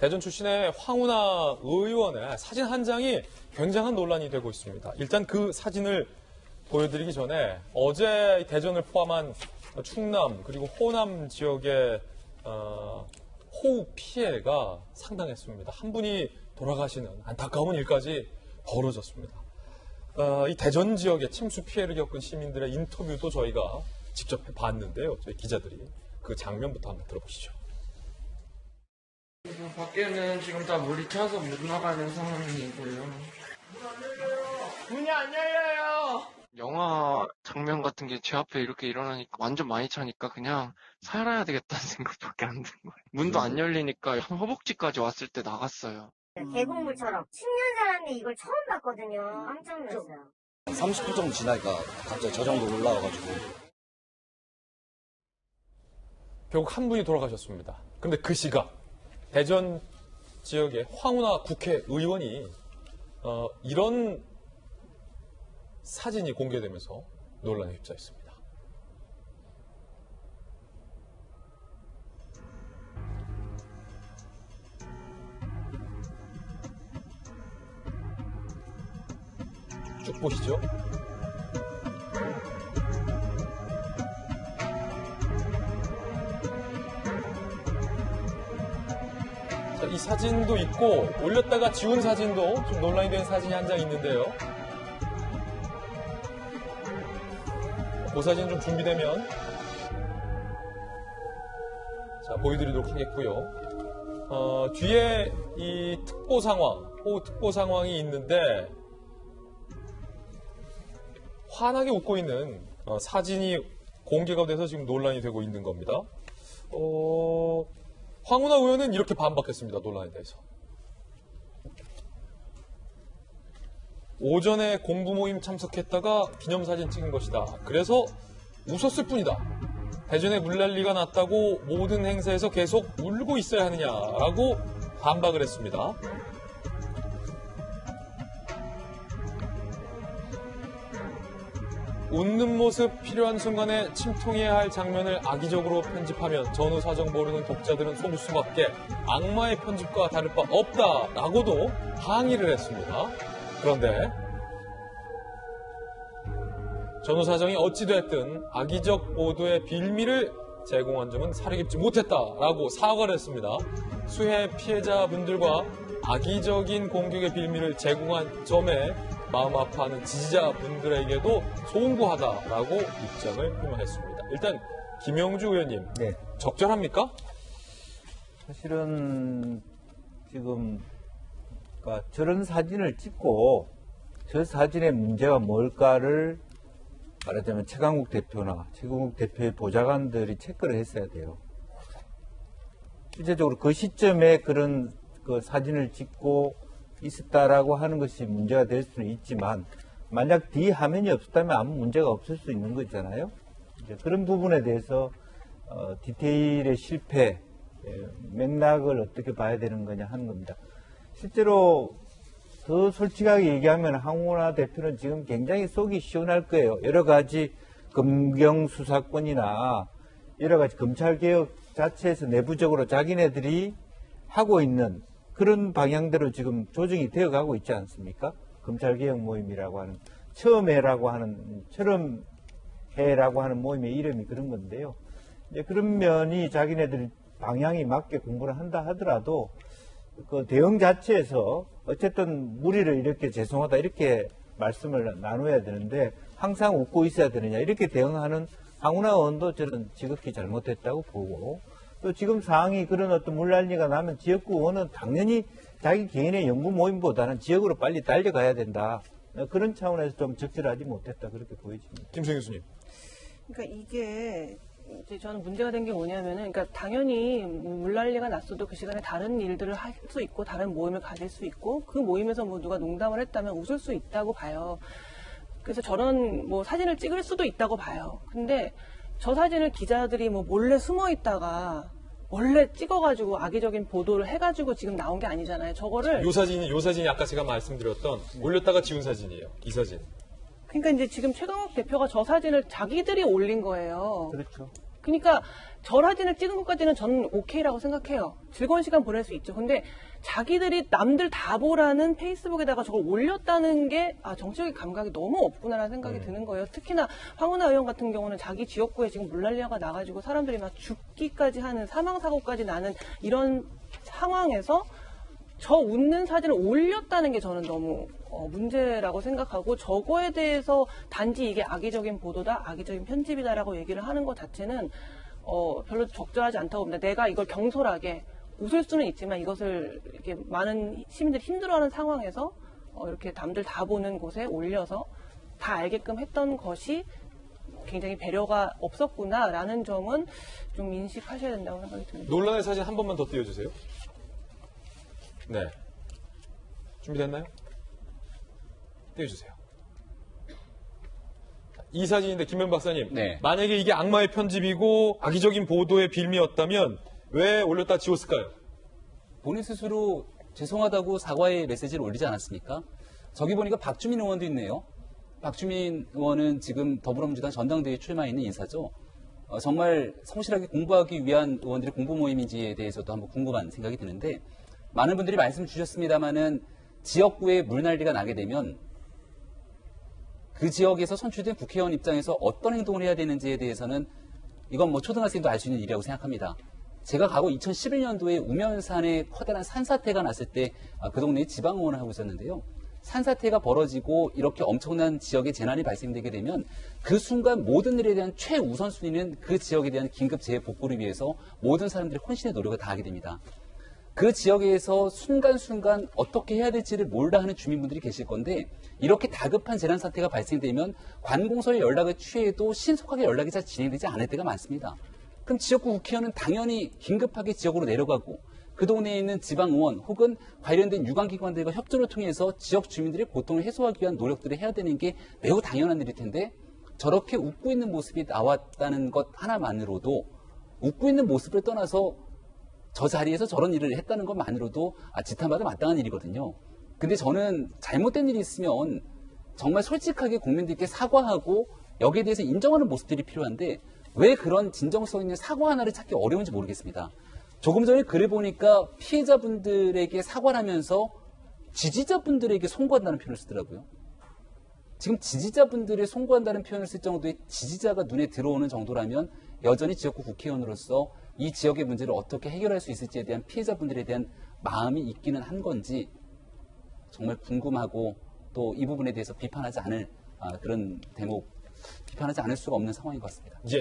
대전 출신의 황운하 의원의 사진 한 장이 굉장한 논란이 되고 있습니다. 일단 그 사진을 보여드리기 전에 어제 대전을 포함한 충남 그리고 호남 지역의 호우 피해가 상당했습니다. 한 분이 돌아가시는 안타까운 일까지 벌어졌습니다. 이 대전 지역의 침수 피해를 겪은 시민들의 인터뷰도 저희가 직접 해봤는데요. 저희 기자들이 그 장면부터 한번 들어보시죠. 밖에는 지금 다 물이 차서 못 나가는 상황이고요. 문이 안 열려요. 영화 장면 같은 게 제 앞에 이렇게 일어나니까 완전 많이 차니까 그냥 살아야 되겠다는 생각밖에 안 드는 거예요. 문도 안 열리니까 허벅지까지 왔을 때 나갔어요. 계곡물처럼 10년 살았는데 이걸 처음 봤거든요. 깜짝 놀랐어요. 30분 정도 지나니까 갑자기 저 정도 올라와가지고. 결국 한 분이 돌아가셨습니다. 그런데 그 시각 대전 지역의 황운하 국회의원이 이런 사진이 공개되면서 논란에 휩싸였습니다. 쭉 보시죠. 자, 이 사진도 있고 올렸다가 지운 사진도 좀 논란이 된 사진이 한 장 있는데요. 그 사진 좀 준비되면 자 보여드리도록 하겠고요. 뒤에 이 특보 상황, 호우 특보 상황이 있는데 환하게 웃고 있는 사진이 공개가 돼서 지금 논란이 되고 있는 겁니다. 황운하 의원은 이렇게 반박했습니다. 논란에 대해서. 오전에 공부 모임 참석했다가 기념사진 찍은 것이다. 그래서 웃었을 뿐이다. 대전에 물난리가 났다고 모든 행사에서 계속 울고 있어야 하느냐라고 반박을 했습니다. 웃는 모습 필요한 순간에 침통해야 할 장면을 악의적으로 편집하면 전후 사정 모르는 독자들은 속을 수밖에 악마의 편집과 다를 바 없다라고도 항의를 했습니다. 그런데 전후 사정이 어찌됐든 악의적 보도의 빌미를 제공한 점은 사려 깊지 못했다라고 사과를 했습니다. 수해 피해자분들과 악의적인 공격의 빌미를 제공한 점에 마음 아파하는 지지자분들에게도 송구하다라고 입장을 표명했습니다. 일단 김영주 의원님, 네. 적절합니까? 사실은 지금 그러니까 저런 사진을 찍고 저 사진의 문제가 뭘까를 말하자면 최강욱 대표나 최강욱 대표의 보좌관들이 체크를 했어야 돼요. 실제적으로 그 시점에 그런 그 사진을 찍고 있었다라고 하는 것이 문제가 될 수는 있지만 만약 뒤 화면이 없었다면 아무 문제가 없을 수 있는 거잖아요. 이제 그런 부분에 대해서 디테일의 실패, 맥락을 어떻게 봐야 되는 거냐 하는 겁니다. 실제로 더 솔직하게 얘기하면 황운하 대표는 지금 굉장히 속이 시원할 거예요. 여러 가지 검경 수사권이나 여러 가지 검찰개혁 자체에서 내부적으로 자기네들이 하고 있는 그런 방향대로 지금 조정이 되어가고 있지 않습니까? 검찰개혁 모임이라고 하는, 처럼 해라고 하는 모임의 이름이 그런 건데요. 이제 그런 면이 자기네들 방향이 맞게 공부를 한다 하더라도 그 대응 자체에서 어쨌든 무리를 이렇게 죄송하다 이렇게 말씀을 나눠야 되는데 항상 웃고 있어야 되느냐 이렇게 대응하는 황운하 의원도 저는 지극히 잘못했다고 보고 또 지금 상황이 그런 어떤 물난리가 나면 지역구 의원은 당연히 자기 개인의 연구 모임보다는 지역으로 빨리 달려가야 된다. 그런 차원에서 좀 적절하지 못했다 그렇게 보여집니다. 김승희 교수님. 그러니까 이게 이제 저는 문제가 된 게 뭐냐면은, 그러니까 당연히 물난리가 났어도 그 시간에 다른 일들을 할 수 있고 다른 모임을 가질 수 있고 그 모임에서 뭐 누가 농담을 했다면 웃을 수 있다고 봐요. 그래서 저런 뭐 사진을 찍을 수도 있다고 봐요. 근데 저 사진을 기자들이 뭐 몰래 숨어 있다가 원래 찍어가지고 악의적인 보도를 해가지고 지금 나온 게 아니잖아요. 저거를 요 사진이 아까 제가 말씀드렸던 올렸다가 지운 사진이에요. 이 사진. 그러니까 이제 지금 최강욱 대표가 저 사진을 자기들이 올린 거예요. 그렇죠. 그러니까 저 사진을 찍은 것까지는 저는 오케이라고 생각해요. 즐거운 시간 보낼 수 있죠. 근데 자기들이 남들 다 보라는 페이스북에다가 저걸 올렸다는 게 정치적인 감각이 너무 없구나라는 생각이 드는 거예요. 특히나 황운하 의원 같은 경우는 자기 지역구에 지금 물난리가 나가지고 사람들이 막 죽기까지 하는 사망사고까지 나는 이런 상황에서 저 웃는 사진을 올렸다는 게 저는 너무 문제라고 생각하고 저거에 대해서 단지 이게 악의적인 보도다, 악의적인 편집이다라고 얘기를 하는 것 자체는 별로 적절하지 않다고 봅니다. 내가 이걸 경솔하게 웃을 수는 있지만 이것을 이렇게 많은 시민들이 힘들어하는 상황에서 이렇게 남들 다 보는 곳에 올려서 다 알게끔 했던 것이 굉장히 배려가 없었구나라는 점은 좀 인식하셔야 된다고 생각이 듭니다. 논란의 사진 한 번만 더 띄워주세요. 네. 준비됐나요? 띄워주세요. 이 사진인데 김현 박사님, 네. 만약에 이게 악마의 편집이고 악의적인 보도의 빌미였다면 왜 올렸다 지웠을까요? 본인 스스로 죄송하다고 사과의 메시지를 올리지 않았습니까? 저기 보니까 박주민 의원도 있네요. 박주민 의원은 지금 더불어민주당 전당대회에 출마해 있는 인사죠. 정말 성실하게 공부하기 위한 의원들의 공부 모임인지에 대해서도 한번 궁금한 생각이 드는데 많은 분들이 말씀 주셨습니다마는 지역구에 물난리가 나게 되면 그 지역에서 선출된 국회의원 입장에서 어떤 행동을 해야 되는지에 대해서는 이건 뭐 초등학생도 알 수 있는 일이라고 생각합니다. 제가 과거 2011년도에 우면산에 커다란 산사태가 났을 때 그 동네에 지방의원을 하고 있었는데요. 산사태가 벌어지고 이렇게 엄청난 지역에 재난이 발생되게 되면 그 순간 모든 일에 대한 최우선순위는 그 지역에 대한 긴급 재해 복구를 위해서 모든 사람들이 혼신의 노력을 다하게 됩니다. 그 지역에서 순간순간 어떻게 해야 될지를 몰라 하는 주민분들이 계실 건데 이렇게 다급한 재난 사태가 발생되면 관공서에 연락을 취해도 신속하게 연락이 잘 진행되지 않을 때가 많습니다. 그럼 지역구 국회의원은 당연히 긴급하게 지역으로 내려가고 그 동네에 있는 지방의원 혹은 관련된 유관기관들과 협조를 통해서 지역 주민들의 고통을 해소하기 위한 노력들을 해야 되는 게 매우 당연한 일일 텐데 저렇게 웃고 있는 모습이 나왔다는 것 하나만으로도 웃고 있는 모습을 떠나서 저 자리에서 저런 일을 했다는 것만으로도 지탄받아 마땅한 일이거든요. 근데 저는 잘못된 일이 있으면 정말 솔직하게 국민들께 사과하고 여기에 대해서 인정하는 모습들이 필요한데 왜 그런 진정성 있는 사과 하나를 찾기 어려운지 모르겠습니다. 조금 전에 글을 보니까 피해자분들에게 사과를 하면서 지지자분들에게 송구한다는 표현을 쓰더라고요. 지금 지지자분들의 송구한다는 표현을 쓸 정도의 지지자가 눈에 들어오는 정도라면 여전히 지역구 국회의원으로서 이 지역의 문제를 어떻게 해결할 수 있을지에 대한 피해자분들에 대한 마음이 있기는 한 건지 정말 궁금하고 또 이 부분에 대해서 비판하지 않을 그런 대목, 비판하지 않을 수가 없는 상황인 것 같습니다.